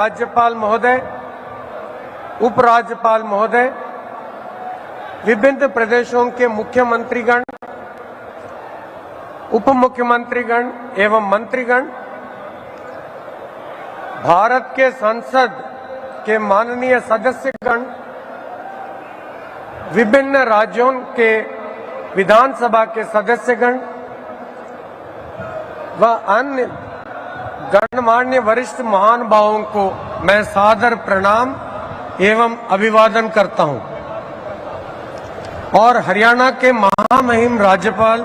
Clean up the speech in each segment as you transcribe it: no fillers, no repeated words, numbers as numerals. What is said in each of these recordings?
राज्यपाल महोदय, उपराज्यपाल महोदय, विभिन्न प्रदेशों के मुख्यमंत्रीगण, उप मुख्यमंत्रीगण एवं मंत्रीगण, भारत के संसद के माननीय सदस्यगण, विभिन्न राज्यों के विधानसभा के सदस्यगण व अन्य गणमान्य वरिष्ठ महानुभावों को मैं सादर प्रणाम एवं अभिवादन करता हूं और हरियाणा के महामहिम राज्यपाल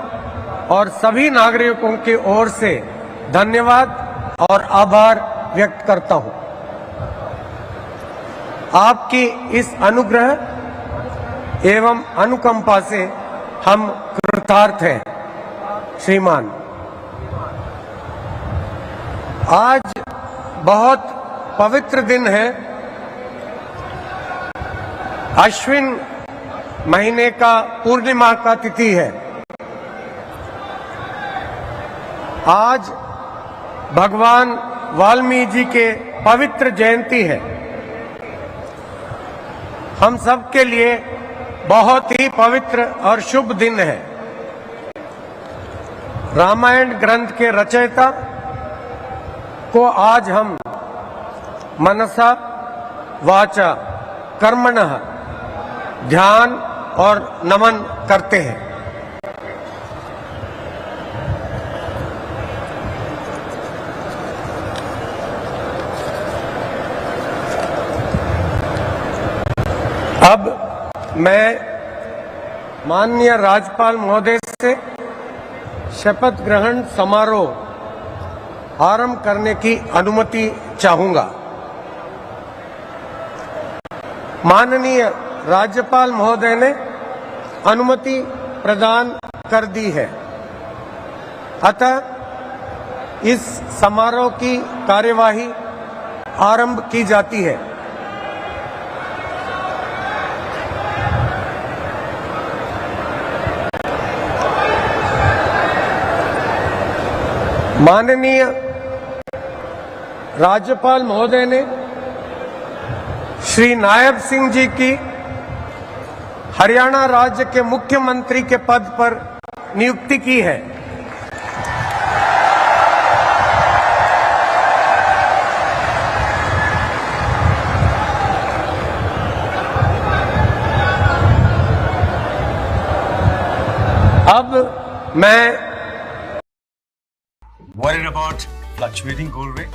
और सभी नागरिकों की ओर से धन्यवाद और आभार व्यक्त करता हूं। आपकी इस अनुग्रह एवं अनुकंपा से हम कृतार्थ हैं। श्रीमान, आज बहुत पवित्र दिन है। अश्विन महीने का पूर्णिमा का तिथि है। आज भगवान वाल्मीकि जी के पवित्र जयंती है। हम सब के लिए बहुत ही पवित्र और शुभ दिन है। रामायण ग्रंथ के रचयिता को आज हम मनसा वाचा कर्मणः ध्यान और नमन करते हैं। अब मैं माननीय राज्यपाल महोदय से शपथ ग्रहण समारोह आरंभ करने की अनुमति चाहूंगा। माननीय राज्यपाल महोदय ने अनुमति प्रदान कर दी है, अतः इस समारोह की कार्यवाही आरंभ की जाती है। माननीय राज्यपाल महोदय ने श्री नायब सिंह जी की हरियाणा राज्य के मुख्यमंत्री के पद पर नियुक्ति की है। अब मैं Worried about fluctuating gold rate?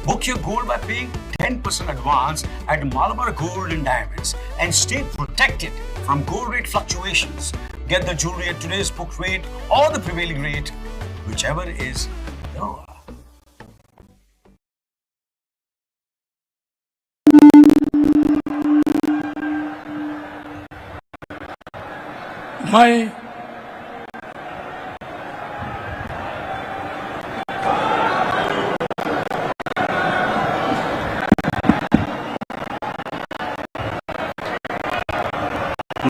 Book your gold by paying 10% advance at Malabar Gold and Diamonds and stay protected from gold rate fluctuations. Get the jewelry at today's book rate or the prevailing rate, whichever is lower. मैं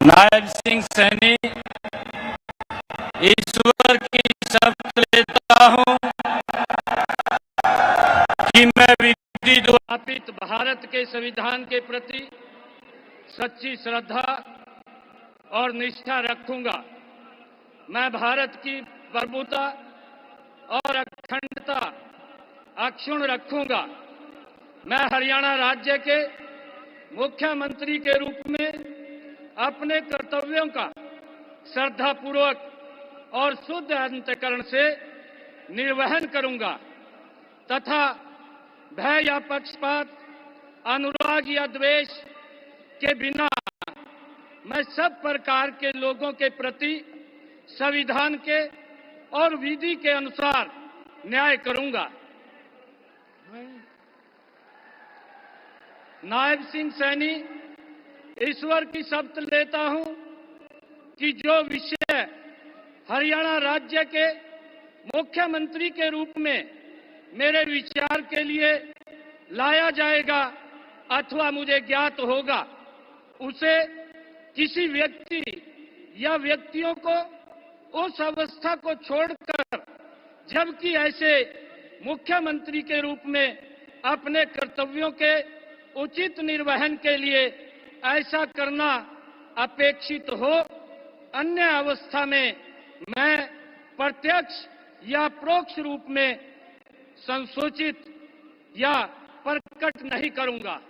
नायब सिंह सैनी ईश्वर की शपथ लेता हूं कि मैं विधि द्वारा स्थापित भारत के संविधान के प्रति सच्ची श्रद्धा और निष्ठा रखूंगा। मैं भारत की प्रभुता और अखंडता अक्षुण्ण रखूंगा। मैं हरियाणा राज्य के मुख्यमंत्री के रूप में अपने कर्तव्यों का श्रद्धापूर्वक और शुद्ध अंतःकरण से निर्वहन करूंगा तथा भय या पक्षपात, अनुराग या द्वेष के बिना मैं सब प्रकार के लोगों के प्रति संविधान के और विधि के अनुसार न्याय करूंगा। नायब सिंह सैनी ईश्वर की शपथ लेता हूं कि जो विषय हरियाणा राज्य के मुख्यमंत्री के रूप में मेरे विचार के लिए लाया जाएगा अथवा मुझे ज्ञात होगा, उसे किसी व्यक्ति या व्यक्तियों को उस अवस्था को छोड़कर, जबकि ऐसे मुख्यमंत्री के रूप में अपने कर्तव्यों के उचित निर्वहन के लिए ऐसा करना अपेक्षित हो, अन्य अवस्था में मैं प्रत्यक्ष या परोक्ष रूप में संसूचित या प्रकट नहीं करूंगा।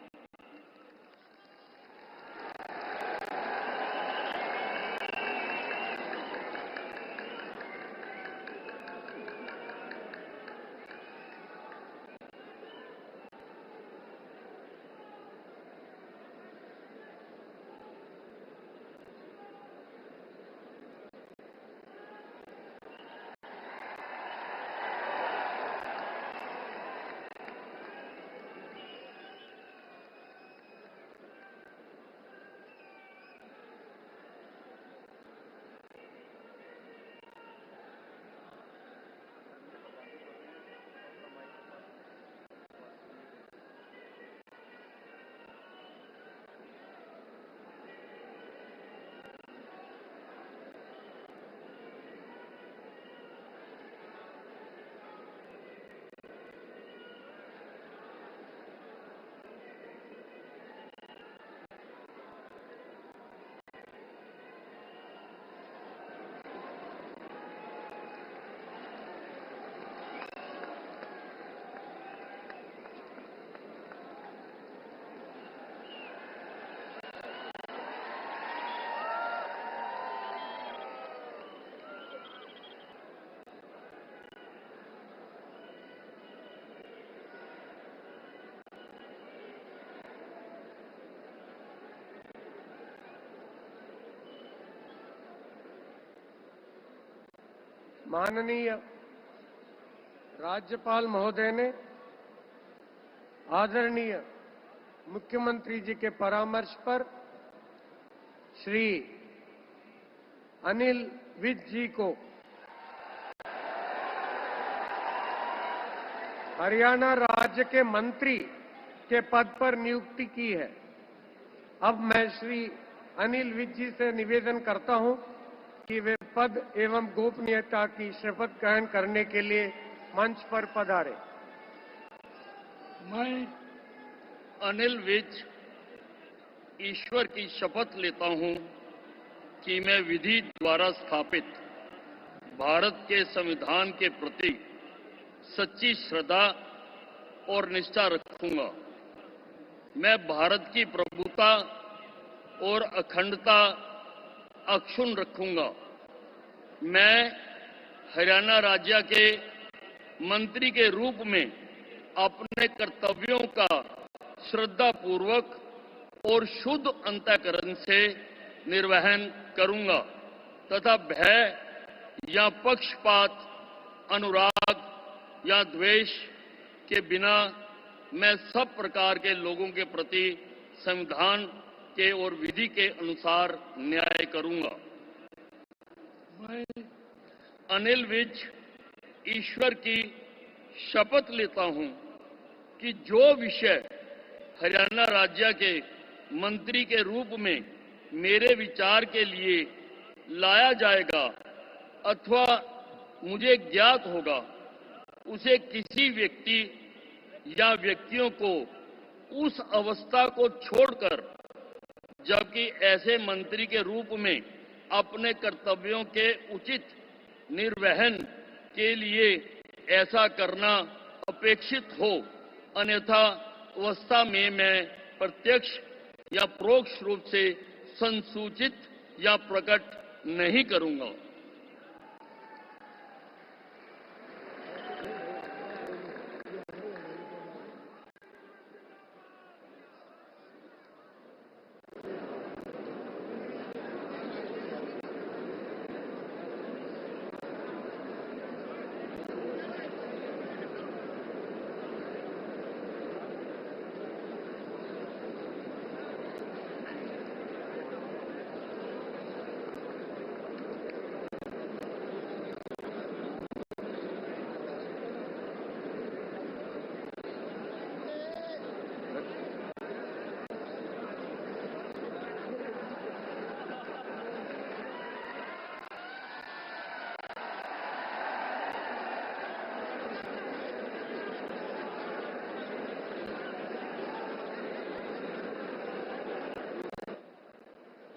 माननीय राज्यपाल महोदय ने आदरणीय मुख्यमंत्री जी के परामर्श पर श्री अनिल विज जी को हरियाणा राज्य के मंत्री के पद पर नियुक्ति की है। अब मैं श्री अनिल विज जी से निवेदन करता हूं कि वे पद एवं गोपनीयता की शपथ ग्रहण करने के लिए मंच पर पधारे। मैं अनिल विज ईश्वर की शपथ लेता हूं कि मैं विधि द्वारा स्थापित भारत के संविधान के प्रति सच्ची श्रद्धा और निष्ठा रखूंगा। मैं भारत की प्रभुता और अखंडता अक्षुण्ण रखूंगा। मैं हरियाणा राज्य के मंत्री के रूप में अपने कर्तव्यों का श्रद्धापूर्वक और शुद्ध अंतःकरण से निर्वहन करूंगा तथा भय या पक्षपात, अनुराग या द्वेष के बिना मैं सब प्रकार के लोगों के प्रति संविधान के और विधि के अनुसार न्याय करूंगा। मैं अनिल विज ईश्वर की शपथ लेता हूं कि जो विषय हरियाणा राज्य के मंत्री के रूप में मेरे विचार के लिए लाया जाएगा अथवा मुझे ज्ञात होगा, उसे किसी व्यक्ति या व्यक्तियों को उस अवस्था को छोड़कर, जबकि ऐसे मंत्री के रूप में अपने कर्तव्यों के उचित निर्वहन के लिए ऐसा करना अपेक्षित हो, अन्यथा अवस्था में मैं प्रत्यक्ष या परोक्ष रूप से संसूचित या प्रकट नहीं करूंगा।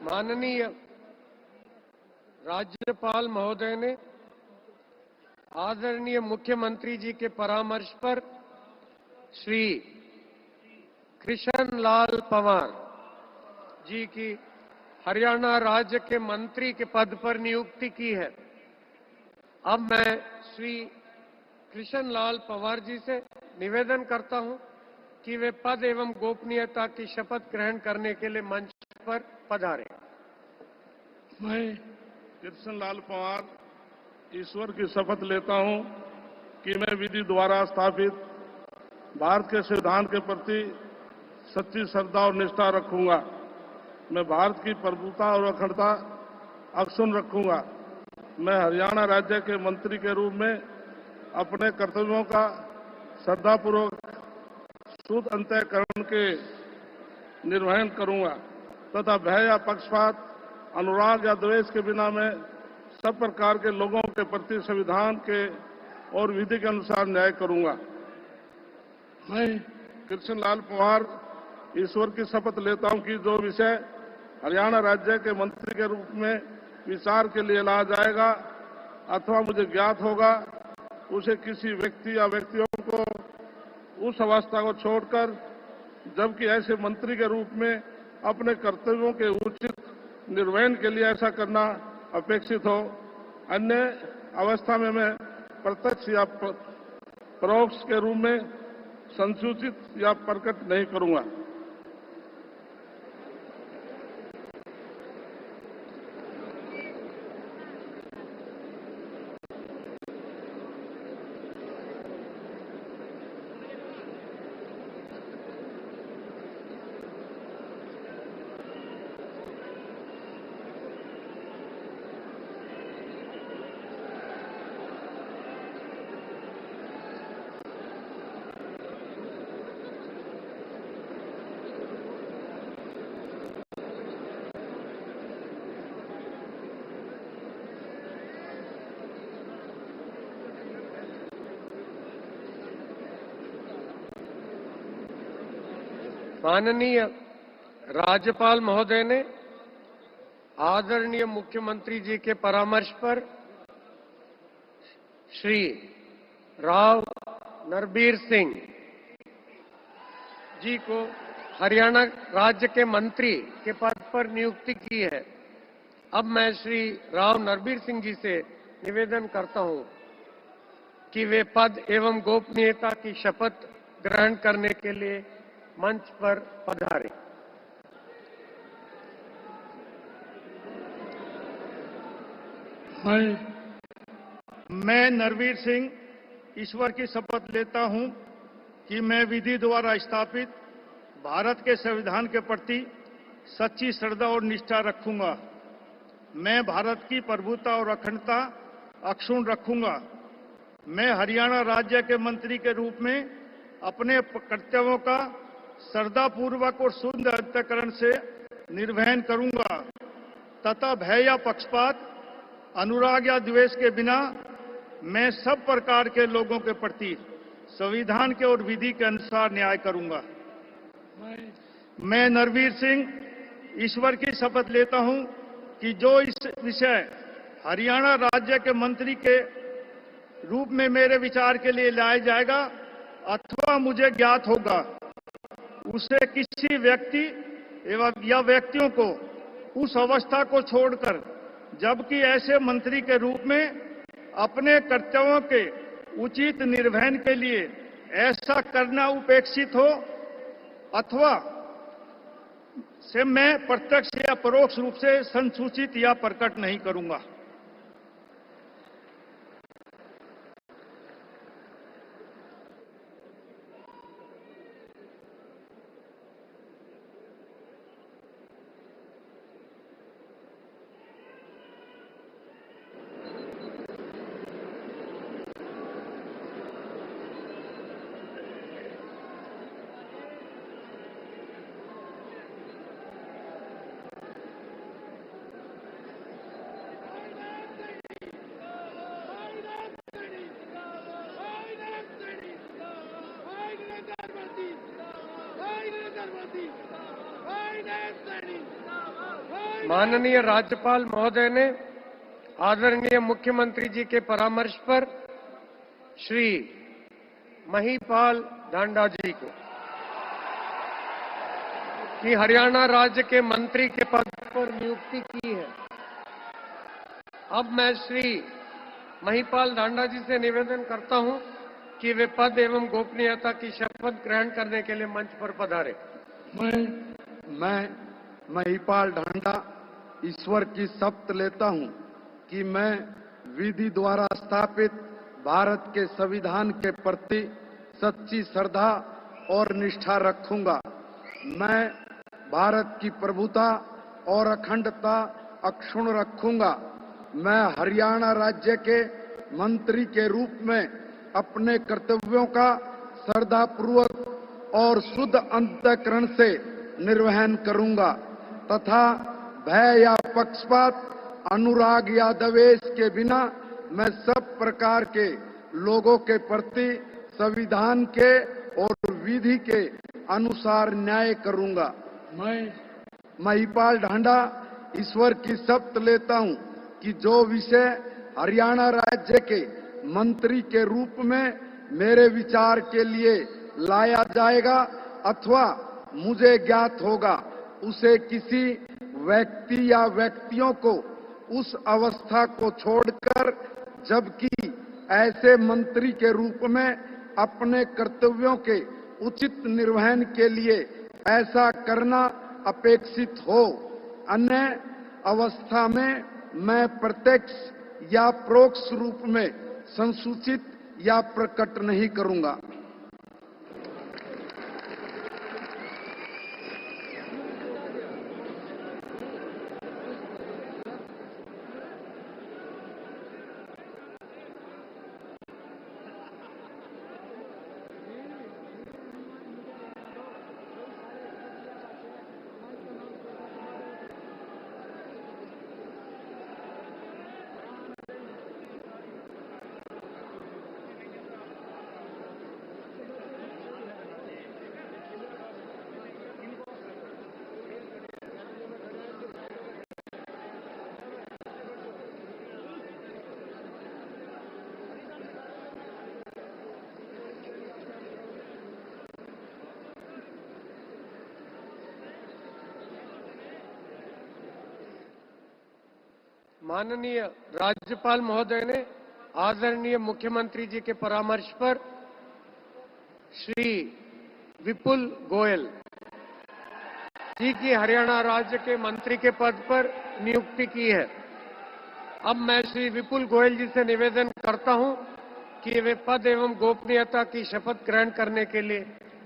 माननीय राज्यपाल महोदय ने आदरणीय मुख्यमंत्री जी के परामर्श पर श्री कृष्ण लाल पंवार जी की हरियाणा राज्य के मंत्री के पद पर नियुक्ति की है। अब मैं श्री कृष्ण लाल पंवार जी से निवेदन करता हूं कि वे पद एवं गोपनीयता की शपथ ग्रहण करने के लिए मंच पर पधारें। मैं कृष्ण लाल पंवार ईश्वर की शपथ लेता हूं कि मैं विधि द्वारा स्थापित भारत के संविधान के प्रति सच्ची श्रद्धा और निष्ठा रखूंगा। मैं भारत की प्रभुता और अखंडता अक्षुण्ण रखूंगा। मैं हरियाणा राज्य के मंत्री के रूप में अपने कर्तव्यों का श्रद्धापूर्वक शुद्ध अंतःकरण के निर्वहन करूंगा तथा भय या पक्षपात, अनुराग या द्वेष के बिना मैं सब प्रकार के लोगों के प्रति संविधान के और विधि के अनुसार न्याय करूंगा। मैं कृष्ण लाल पंवार ईश्वर की शपथ लेता हूं कि जो विषय हरियाणा राज्य के मंत्री के रूप में विचार के लिए लाया जाएगा अथवा मुझे ज्ञात होगा, उसे किसी व्यक्ति या व्यक्तियों को उस अवस्था को छोड़कर जबकि ऐसे मंत्री के रूप में अपने कर्तव्यों के उचित निर्वहन के लिए ऐसा करना अपेक्षित हो, अन्य अवस्था में मैं प्रत्यक्ष या परोक्ष के रूप में संसूचित या प्रकट नहीं करूंगा। माननीय राज्यपाल महोदय ने आदरणीय मुख्यमंत्री जी के परामर्श पर श्री राव नरबीर सिंह जी को हरियाणा राज्य के मंत्री के पद पर नियुक्ति की है। अब मैं श्री राव नरबीर सिंह जी से निवेदन करता हूं कि वे पद एवं गोपनीयता की शपथ ग्रहण करने के लिए मंच पर पधारें। मैं नरवीर सिंह ईश्वर की शपथ लेता हूं कि मैं विधि द्वारा स्थापित भारत के संविधान के प्रति सच्ची श्रद्धा और निष्ठा रखूंगा। मैं भारत की प्रभुता और अखंडता अक्षुण्ण रखूंगा। मैं हरियाणा राज्य के मंत्री के रूप में अपने कर्तव्यों का श्रद्धापूर्वक और शुद्ध अंतःकरण से निर्वहन करूंगा तथा भय या पक्षपात, अनुराग या द्वेष के बिना मैं सब प्रकार के लोगों के प्रति संविधान के और विधि के अनुसार न्याय करूंगा। मैं नरवीर सिंह ईश्वर की शपथ लेता हूं कि जो इस विषय हरियाणा राज्य के मंत्री के रूप में मेरे विचार के लिए लाया जाएगा अथवा मुझे ज्ञात होगा, उसे किसी व्यक्ति एवं या व्यक्तियों को उस अवस्था को छोड़कर जबकि ऐसे मंत्री के रूप में अपने कर्तव्यों के उचित निर्वहन के लिए ऐसा करना उपेक्षित हो अथवा से मैं प्रत्यक्ष या परोक्ष रूप से संसूचित या प्रकट नहीं करूंगा। Finance माननीय राज्यपाल महोदय ने आदरणीय मुख्यमंत्री जी के परामर्श पर श्री महिपाल ढांडा जी को कि हरियाणा राज्य के मंत्री के पद पर नियुक्ति की है। अब मैं श्री महिपाल ढांडा जी से निवेदन करता हूं कि वे पद एवं गोपनीयता की शपथ ग्रहण करने के लिए मंच पर पधारे। मैं महिपाल ढांडा ईश्वर की शपथ लेता हूं कि मैं विधि द्वारा स्थापित भारत के संविधान के प्रति सच्ची श्रद्धा और निष्ठा रखूंगा। मैं भारत की प्रभुता और अखंडता अक्षुण्ण रखूंगा। मैं हरियाणा राज्य के मंत्री के रूप में अपने कर्तव्यों का श्रद्धापूर्वक और शुद्ध अंतःकरण से निर्वहन करूंगा तथा भय या पक्षपात, अनुराग या द्वेष के बिना मैं सब प्रकार के लोगों के प्रति संविधान के और विधि के अनुसार न्याय करूंगा। मैं महिपाल ढांडा ईश्वर की शपथ लेता हूं कि जो विषय हरियाणा राज्य के मंत्री के रूप में मेरे विचार के लिए लाया जाएगा अथवा मुझे ज्ञात होगा, उसे किसी व्यक्ति या व्यक्तियों को उस अवस्था को छोड़कर, जबकि ऐसे मंत्री के रूप में अपने कर्तव्यों के उचित निर्वहन के लिए ऐसा करना अपेक्षित हो, अन्य अवस्था में मैं प्रत्यक्ष या परोक्ष रूप में संसूचित या प्रकट नहीं करूंगा। माननीय राज्यपाल महोदय ने आदरणीय मुख्यमंत्री जी के परामर्श पर श्री विपुल गोयल जी की हरियाणा राज्य के मंत्री के पद पर नियुक्ति की है। अब मैं श्री विपुल गोयल जी से निवेदन करता हूं कि वे पद एवं गोपनीयता की शपथ ग्रहण करने के लिए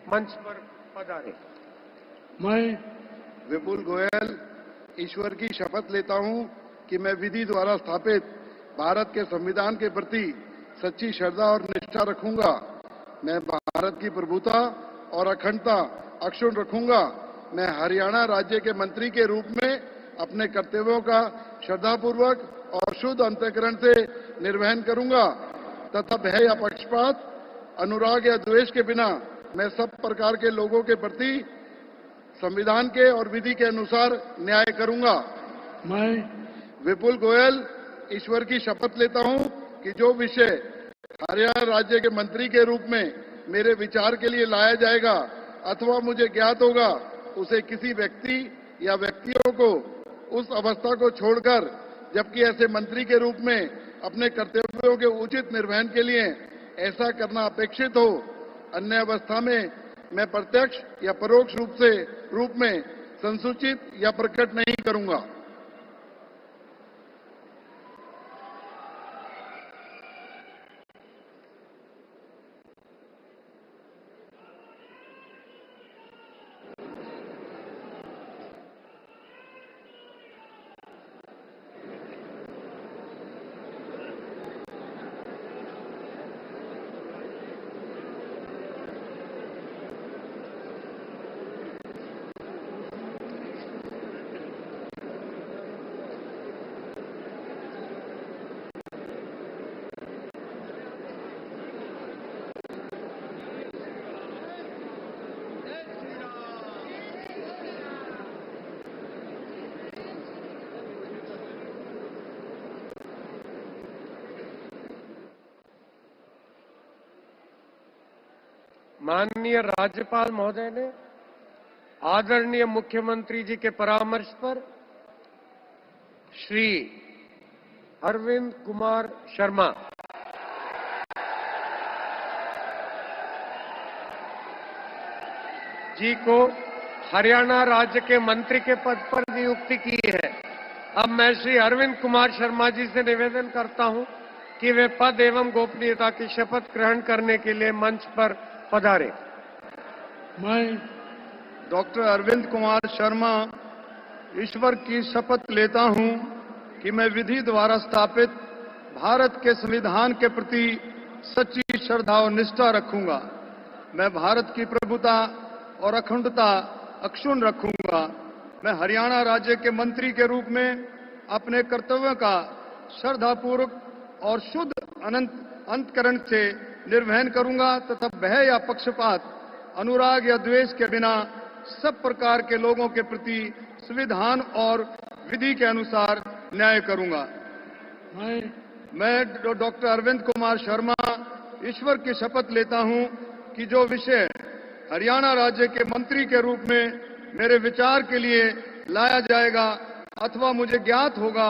मंच पर पधारें। मैं विपुल गोयल ईश्वर की शपथ लेता हूं कि मैं विधि द्वारा स्थापित भारत के संविधान के प्रति सच्ची श्रद्धा और निष्ठा रखूंगा। मैं भारत की प्रभुता और अखंडता अक्षुण्ण रखूंगा। मैं हरियाणा राज्य के मंत्री के रूप में अपने कर्तव्यों का श्रद्धापूर्वक और शुद्ध अंतःकरण से निर्वहन करूंगा तथा भय या पक्षपात, अनुराग या द्वेष के बिना मैं सब प्रकार के लोगों के प्रति संविधान के और विधि के अनुसार न्याय करूंगा। मैं विपुल गोयल ईश्वर की शपथ लेता हूं कि जो विषय हरियाणा राज्य के मंत्री के रूप में मेरे विचार के लिए लाया जाएगा अथवा मुझे ज्ञात होगा, उसे किसी व्यक्ति या व्यक्तियों को उस अवस्था को छोड़कर, जबकि ऐसे मंत्री के रूप में अपने कर्तव्यों के उचित निर्वहन के लिए ऐसा करना अपेक्षित हो, अन्य अवस्था में मैं प्रत्यक्ष या परोक्ष रूप में संसूचित या प्रकट नहीं करूंगा। माननीय राज्यपाल महोदय ने आदरणीय मुख्यमंत्री जी के परामर्श पर श्री अरविंद कुमार शर्मा जी को हरियाणा राज्य के मंत्री के पद पर नियुक्ति की है। अब मैं श्री अरविंद कुमार शर्मा जी से निवेदन करता हूं कि वे पद एवं गोपनीयता की शपथ ग्रहण करने के लिए मंच पर पधारें। मैं डॉक्टर अरविंद कुमार शर्मा ईश्वर की शपथ लेता हूं कि मैं विधि द्वारा स्थापित भारत के संविधान के प्रति सच्ची श्रद्धा और निष्ठा रखूंगा। मैं भारत की प्रभुता और अखंडता अक्षुण्ण रखूंगा। मैं हरियाणा राज्य के मंत्री के रूप में अपने कर्तव्यों का श्रद्धापूर्वक और शुद्ध अंतकरण से निर्वहन करूंगा तथा भय या पक्षपात, अनुराग या द्वेष के बिना सब प्रकार के लोगों के प्रति संविधान और विधि के अनुसार न्याय करूंगा। मैं डॉक्टर अरविंद कुमार शर्मा ईश्वर की शपथ लेता हूं कि जो विषय हरियाणा राज्य के मंत्री के रूप में मेरे विचार के लिए लाया जाएगा अथवा मुझे ज्ञात होगा,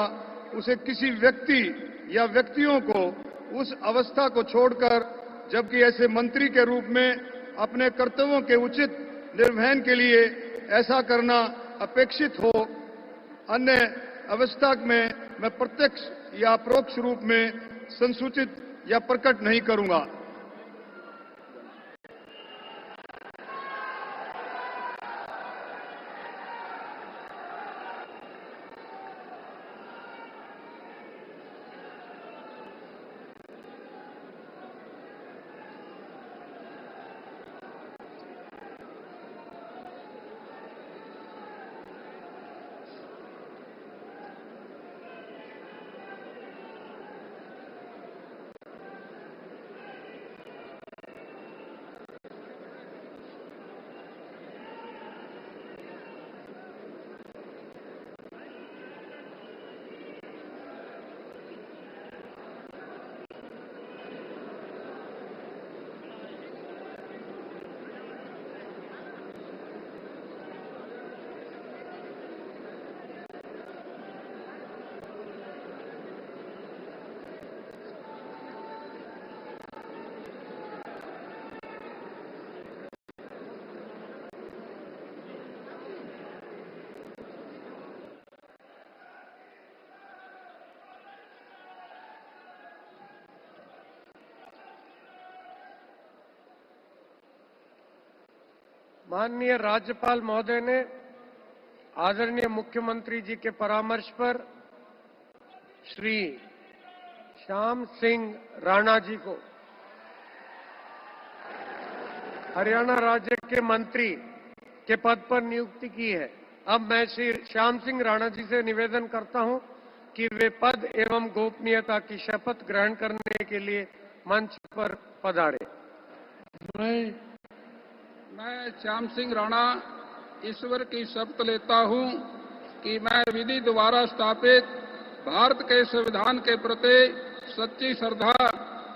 उसे किसी व्यक्ति या व्यक्तियों को उस अवस्था को छोड़कर, जबकि ऐसे मंत्री के रूप में अपने कर्तव्यों के उचित निर्वहन के लिए ऐसा करना अपेक्षित हो, अन्य अवस्था में मैं प्रत्यक्ष या परोक्ष रूप में संसूचित या प्रकट नहीं करूंगा। माननीय राज्यपाल महोदय ने आदरणीय मुख्यमंत्री जी के परामर्श पर श्री श्याम सिंह राणा जी को हरियाणा राज्य के मंत्री के पद पर नियुक्ति की है। अब मैं श्री श्याम सिंह राणा जी से निवेदन करता हूं कि वे पद एवं गोपनीयता की शपथ ग्रहण करने के लिए मंच पर पधारे। मैं श्याम सिंह राणा ईश्वर की शपथ लेता हूं कि मैं विधि द्वारा स्थापित भारत के संविधान के प्रति सच्ची श्रद्धा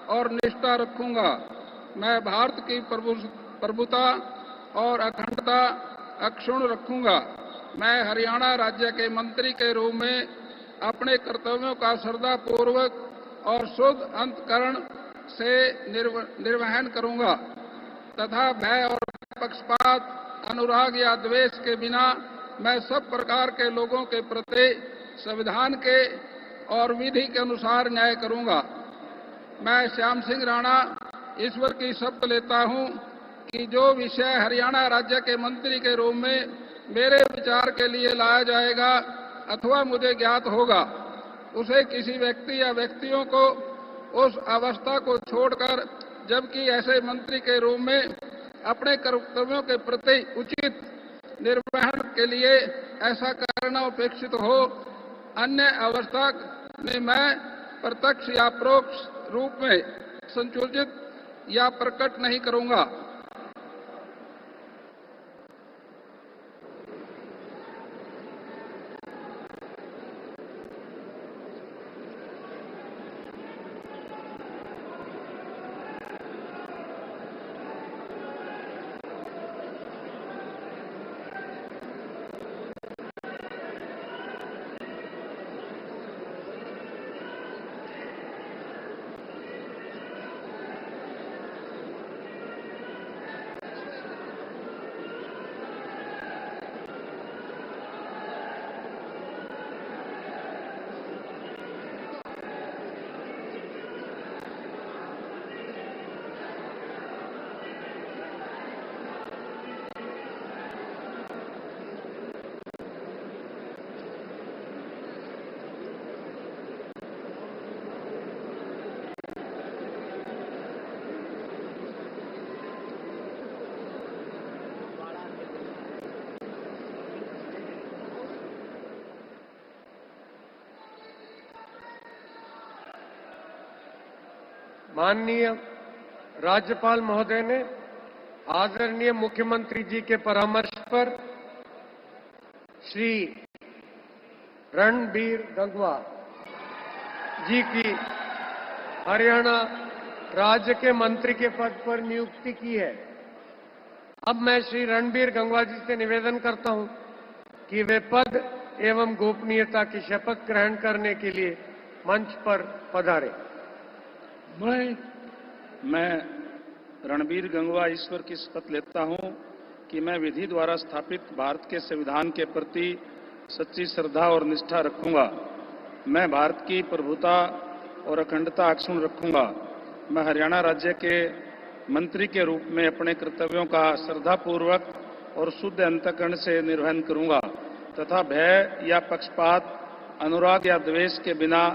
और निष्ठा रखूंगा। मैं भारत की प्रभुता और अखंडता अक्षुण्ण रखूंगा। मैं हरियाणा राज्य के मंत्री के रूप में अपने कर्तव्यों का श्रद्धापूर्वक और शुद्ध अंतकरण से निर्वहन करूंगा तथा भय और पक्षपात, अनुराग या द्वेष के बिना मैं सब प्रकार के लोगों के प्रति संविधान के और विधि के अनुसार न्याय करूंगा। मैं श्याम सिंह राणा ईश्वर की शपथ लेता हूं कि जो विषय हरियाणा राज्य के मंत्री के रूप में मेरे विचार के लिए लाया जाएगा अथवा मुझे ज्ञात होगा, उसे किसी व्यक्ति या व्यक्तियों को उस अवस्था को छोड़कर, जबकि ऐसे मंत्री के रूप में अपने कर्तव्यों के प्रति उचित निर्वहन के लिए ऐसा करना अपेक्षित हो, अन्य अवस्था में मैं प्रत्यक्ष या परोक्ष रूप में संसूचित या प्रकट नहीं करूंगा। माननीय राज्यपाल महोदय ने आदरणीय मुख्यमंत्री जी के परामर्श पर श्री रणबीर गंगवा जी की हरियाणा राज्य के मंत्री के पद पर नियुक्ति की है। अब मैं श्री रणबीर गंगवा जी से निवेदन करता हूं कि वे पद एवं गोपनीयता की शपथ ग्रहण करने के लिए मंच पर पधारे। मैं रणबीर गंगवा ईश्वर की शपथ लेता हूं कि मैं विधि द्वारा स्थापित भारत के संविधान के प्रति सच्ची श्रद्धा और निष्ठा रखूंगा। मैं भारत की प्रभुता और अखंडता अक्षुण्ण रखूंगा। मैं हरियाणा राज्य के मंत्री के रूप में अपने कर्तव्यों का श्रद्धापूर्वक और शुद्ध अंतःकरण से निर्वहन करूंगा तथा भय या पक्षपात, अनुराग या द्वेष के बिना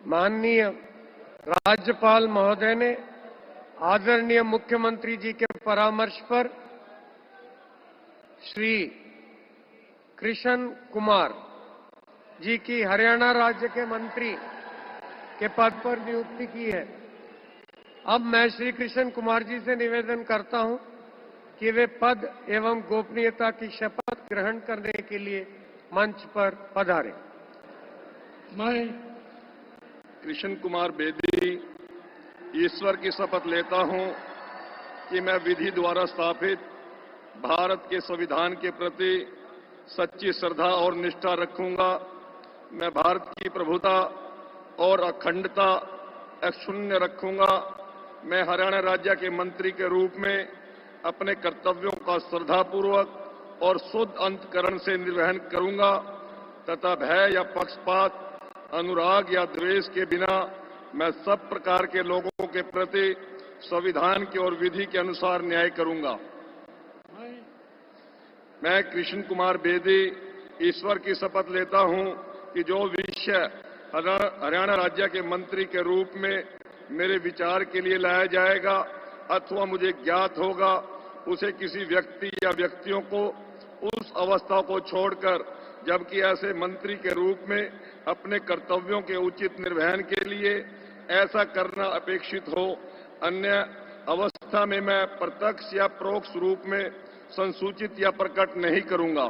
माननीय राज्यपाल महोदय ने आदरणीय मुख्यमंत्री जी के परामर्श पर श्री कृष्ण कुमार जी की हरियाणा राज्य के मंत्री के पद पर नियुक्ति की है। अब मैं श्री कृष्ण कुमार जी से निवेदन करता हूं कि वे पद एवं गोपनीयता की शपथ ग्रहण करने के लिए मंच पर पधारें। मैं कृष्ण कुमार बेदी ईश्वर की शपथ लेता हूं कि मैं विधि द्वारा स्थापित भारत के संविधान के प्रति सच्ची श्रद्धा और निष्ठा रखूंगा। मैं भारत की प्रभुता और अखंडता अक्षुण्ण रखूंगा। मैं हरियाणा राज्य के मंत्री के रूप में अपने कर्तव्यों का श्रद्धापूर्वक और शुद्ध अंतःकरण से निर्वहन करूंगा तथा भय या पक्षपात, अनुराग या द्वेष के बिना मैं सब प्रकार के लोगों के प्रति संविधान के और विधि के अनुसार न्याय करूंगा। मैं कृष्ण कुमार बेदी ईश्वर की शपथ लेता हूं कि जो विषय हरियाणा राज्य के मंत्री के रूप में मेरे विचार के लिए लाया जाएगा अथवा मुझे ज्ञात होगा, उसे किसी व्यक्ति या व्यक्तियों को उस अवस्था को छोड़कर, जबकि ऐसे मंत्री के रूप में अपने कर्तव्यों के उचित निर्वहन के लिए ऐसा करना अपेक्षित हो, अन्य अवस्था में मैं प्रत्यक्ष या परोक्ष रूप में संसूचित या प्रकट नहीं करूंगा।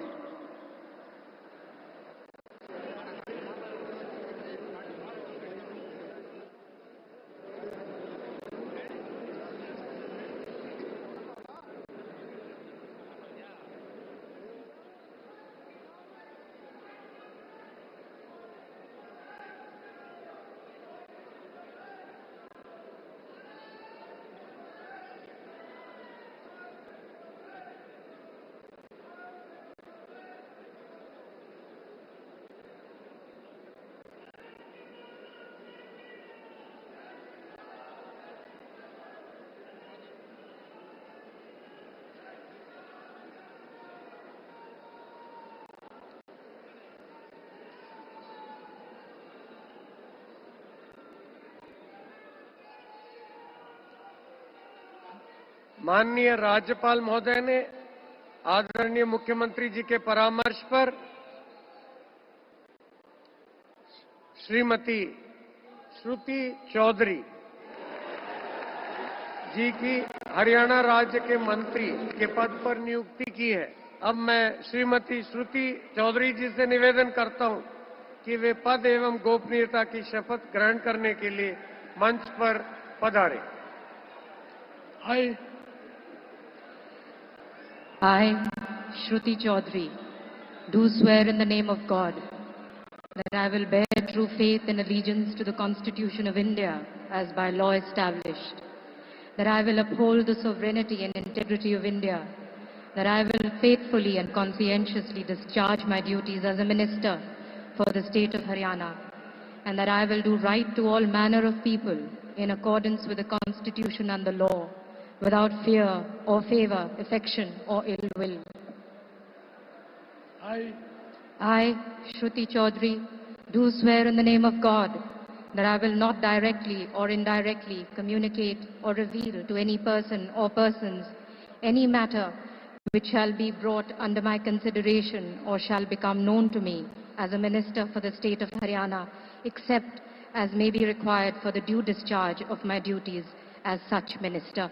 माननीय राज्यपाल महोदय ने आदरणीय मुख्यमंत्री जी के परामर्श पर श्रीमती श्रुति चौधरी जी की हरियाणा राज्य के मंत्री के पद पर नियुक्ति की है। अब मैं श्रीमती श्रुति चौधरी जी से निवेदन करता हूं कि वे पद एवं गोपनीयता की शपथ ग्रहण करने के लिए मंच पर पधारें। I, Shruti Chaudhary, do swear in the name of God that I will bear true faith and allegiance to the Constitution of India as by law established, that I will uphold the sovereignty and integrity of India, that I will faithfully and conscientiously discharge my duties as a minister for the state of Haryana, and that I will do right to all manner of people in accordance with the Constitution and the law, without fear or favor, affection or ill will. I, Shruti Chaudhary, do swear in the name of God that I will not directly or indirectly communicate or reveal to any person or persons any matter which shall be brought under my consideration or shall become known to me as a minister for the state of Haryana, except as may be required for the due discharge of my duties as such minister.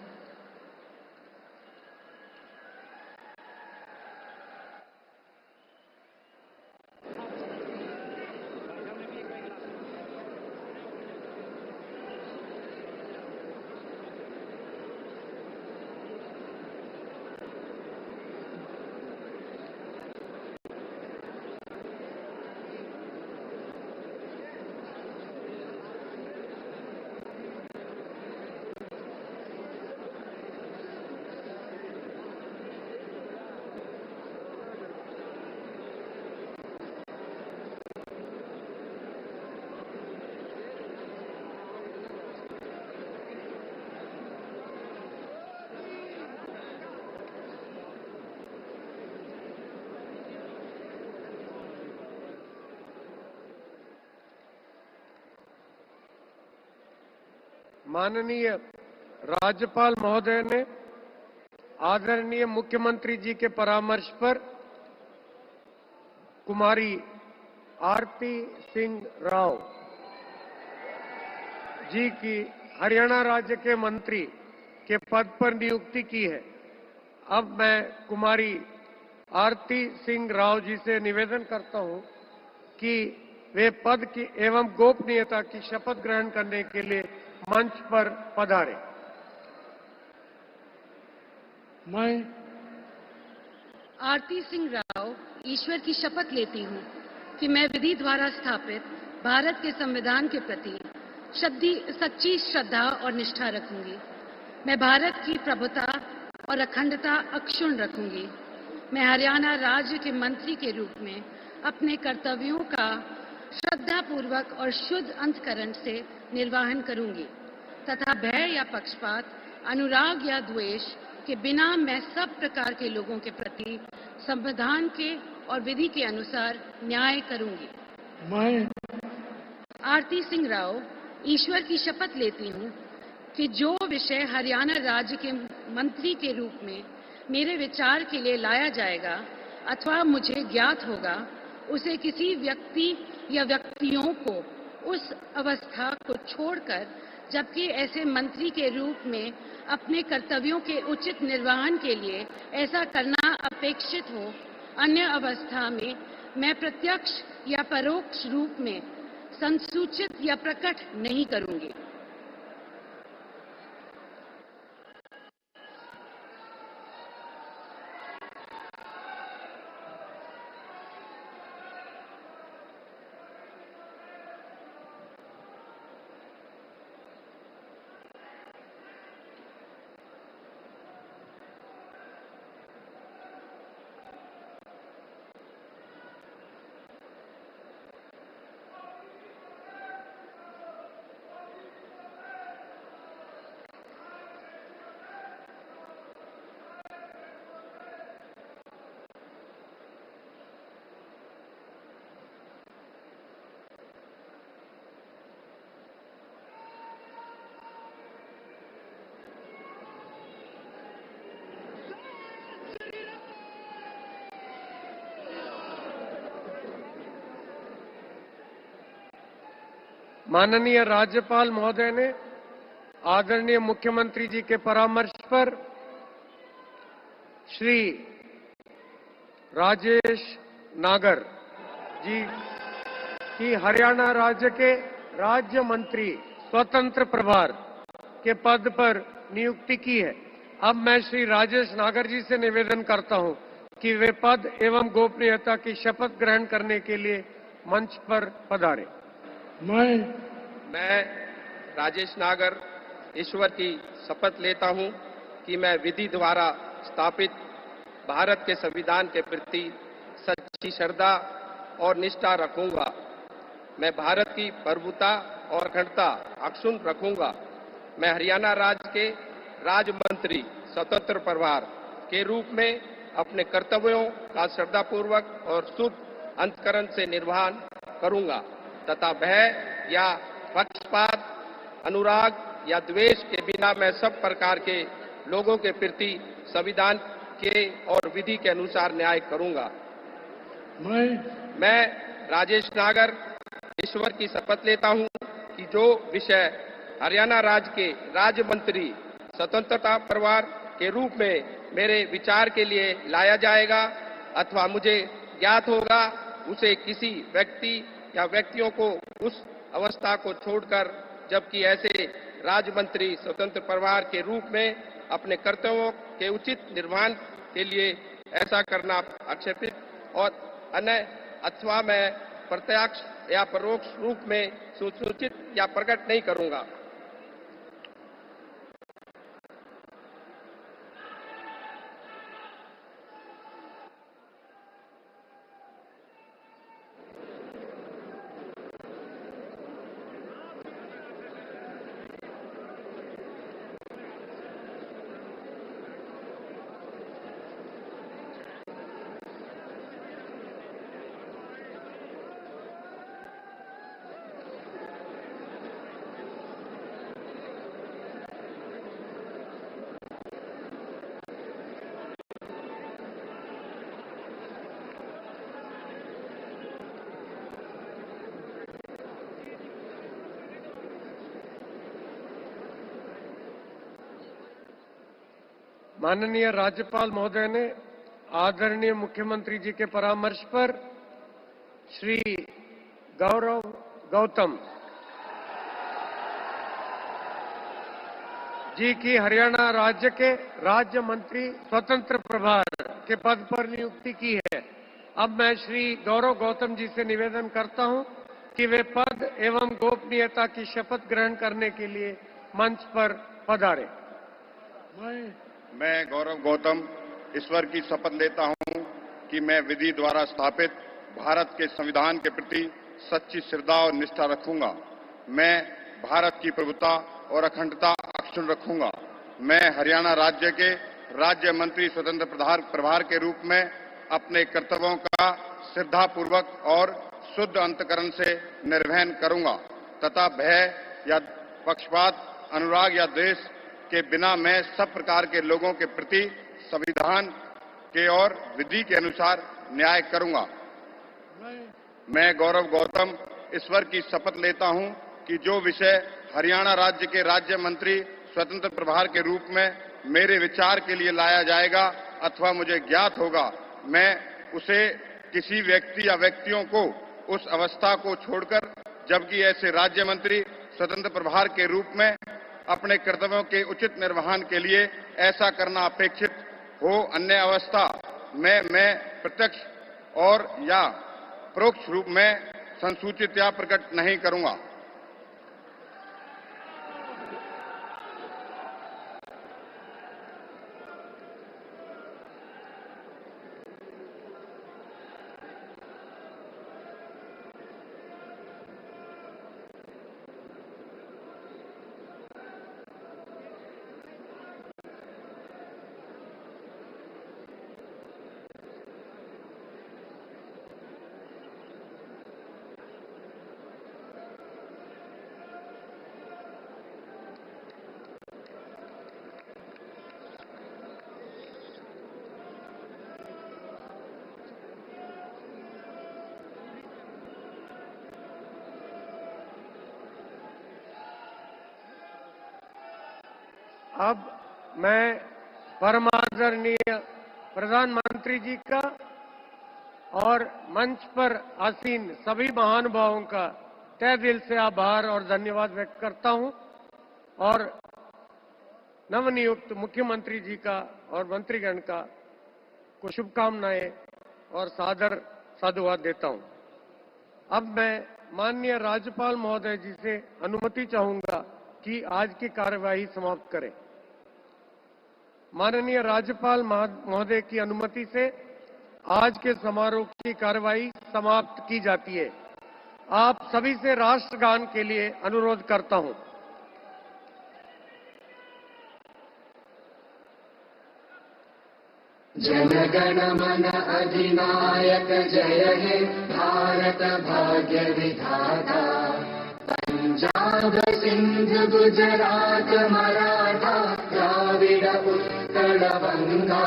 माननीय राज्यपाल महोदय ने आदरणीय मुख्यमंत्री जी के परामर्श पर कुमारी आरती सिंह राव जी की हरियाणा राज्य के मंत्री के पद पर नियुक्ति की है। अब मैं कुमारी आरती सिंह राव जी से निवेदन करता हूं कि वे पद की एवं गोपनीयता की शपथ ग्रहण करने के लिए मंच पर पधारें। मैं आरती सिंह राव ईश्वर की शपथ लेती हूँ कि मैं विधि द्वारा स्थापित भारत के संविधान के प्रति सच्ची श्रद्धा और निष्ठा रखूंगी। मैं भारत की प्रभुता और अखंडता अक्षुण्ण रखूंगी। मैं हरियाणा राज्य के मंत्री के रूप में अपने कर्तव्यों का श्रद्धापूर्वक और शुद्ध अंतःकरण से निर्वहन करूंगी तथा भय या पक्षपात, अनुराग या द्वेष के बिना मैं सब प्रकार के लोगों के प्रति संविधान के और विधि के अनुसार न्याय करूंगी। मैं आरती सिंह राव ईश्वर की शपथ लेती हूँ कि जो विषय हरियाणा राज्य के मंत्री के रूप में मेरे विचार के लिए लाया जाएगा अथवा मुझे ज्ञात होगा, उसे किसी व्यक्ति या व्यक्तियों को उस अवस्था को छोड़कर, जबकि ऐसे मंत्री के रूप में अपने कर्तव्यों के उचित निर्वहन के लिए ऐसा करना अपेक्षित हो, अन्य अवस्था में मैं प्रत्यक्ष या परोक्ष रूप में संसूचित या प्रकट नहीं करूंगी। माननीय राज्यपाल महोदय ने आदरणीय मुख्यमंत्री जी के परामर्श पर श्री राजेश नागर जी की हरियाणा राज्य के राज्य मंत्री स्वतंत्र प्रभार के पद पर नियुक्ति की है। अब मैं श्री राजेश नागर जी से निवेदन करता हूं कि वे पद एवं गोपनीयता की शपथ ग्रहण करने के लिए मंच पर पधारें। मैं राजेश नागर ईश्वर की शपथ लेता हूं कि मैं विधि द्वारा स्थापित भारत के संविधान के प्रति सच्ची श्रद्धा और निष्ठा रखूंगा। मैं भारत की प्रभुता और अखंडता अक्षुण्ण रखूंगा। मैं हरियाणा राज्य के राज्य मंत्री स्वतंत्र प्रभार के रूप में अपने कर्तव्यों का श्रद्धापूर्वक और शुद्ध अंतःकरण से निर्वहन करूंगा तथा भय या पक्षपात, अनुराग या द्वेष के बिना मैं सब प्रकार के लोगों के प्रति संविधान के और विधि के अनुसार न्याय करूंगा। मैं राजेश नागर ईश्वर की शपथ लेता हूं कि जो विषय हरियाणा राज्य के राज्य मंत्री स्वतंत्रता प्रभार के रूप में मेरे विचार के लिए लाया जाएगा अथवा मुझे ज्ञात होगा, उसे किसी व्यक्ति या व्यक्तियों को उस अवस्था को छोड़कर जबकि ऐसे राज्य मंत्री स्वतंत्र प्रभार के रूप में अपने कर्तव्यों के उचित निर्वहन के लिए ऐसा करना आक्षेपित और अन्य अथवा मैं प्रत्यक्ष या परोक्ष रूप में सूचित या प्रकट नहीं करूंगा। माननीय राज्यपाल महोदय ने आदरणीय मुख्यमंत्री जी के परामर्श पर श्री गौरव गौतम जी की हरियाणा राज्य के राज्य मंत्री स्वतंत्र प्रभार के पद पर नियुक्ति की है। अब मैं श्री गौरव गौतम जी से निवेदन करता हूं कि वे पद एवं गोपनीयता की शपथ ग्रहण करने के लिए मंच पर पधारें। मैं गौरव गौतम ईश्वर की शपथ लेता हूं कि मैं विधि द्वारा स्थापित भारत के संविधान के प्रति सच्ची श्रद्धा और निष्ठा रखूंगा। मैं भारत की प्रभुता और अखंडता अक्षुण्ण रखूंगा। मैं हरियाणा राज्य के राज्य मंत्री स्वतंत्र प्रभार के रूप में अपने कर्तव्यों का श्रद्धापूर्वक और शुद्ध अंतःकरण से निर्वहन करूंगा तथा भय या पक्षपात, अनुराग या द्वेष के बिना मैं सब प्रकार के लोगों के प्रति संविधान के और विधि के अनुसार न्याय करूंगा। मैं गौरव गौतम ईश्वर की शपथ लेता हूं कि जो विषय हरियाणा राज्य के राज्य मंत्री स्वतंत्र प्रभार के रूप में मेरे विचार के लिए लाया जाएगा अथवा मुझे ज्ञात होगा, मैं उसे किसी व्यक्ति या व्यक्तियों को उस अवस्था को छोड़कर जबकि ऐसे राज्य मंत्री स्वतंत्र प्रभार के रूप में अपने कर्तव्यों के उचित निर्वहन के लिए ऐसा करना अपेक्षित हो, अन्य अवस्था में मैं प्रत्यक्ष और या परोक्ष रूप में संसूचित या प्रकट नहीं करूंगा। अब मैं परमादरणीय प्रधानमंत्री जी का और मंच पर आसीन सभी महानुभावों का तहे दिल से आभार और धन्यवाद व्यक्त करता हूं और नवनियुक्त मुख्यमंत्री जी का और मंत्रीगण का को शुभकामनाएं और सादर साधुवाद देता हूं। अब मैं माननीय राज्यपाल महोदय जी से अनुमति चाहूंगा कि आज की कार्यवाही समाप्त करें। माननीय राज्यपाल महोदय की अनुमति से आज के समारोह की कार्यवाही समाप्त की जाती है। आप सभी से राष्ट्रगान के लिए अनुरोध करता हूं। जनगण मन अधिनायक जय हे भारत भाग्य विधाता। पंजाब सिंध गुजरात मराठा द्राविड उत्कल बंगा।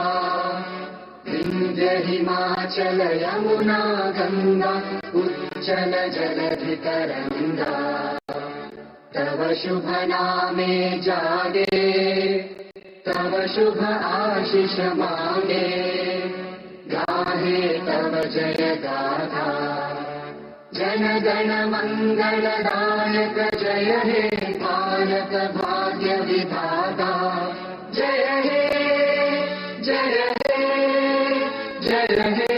विंध्य हिमाचल यमुना गंगा उच्चल जलधि तरंगा। तव शुभ नामे जागे तव शुभ आशीष मांगे। गाहे तव जय गाथा जन गण मंगलदायक जय हे भारत भाग्य विधाता। जय हे जय हे जय हे।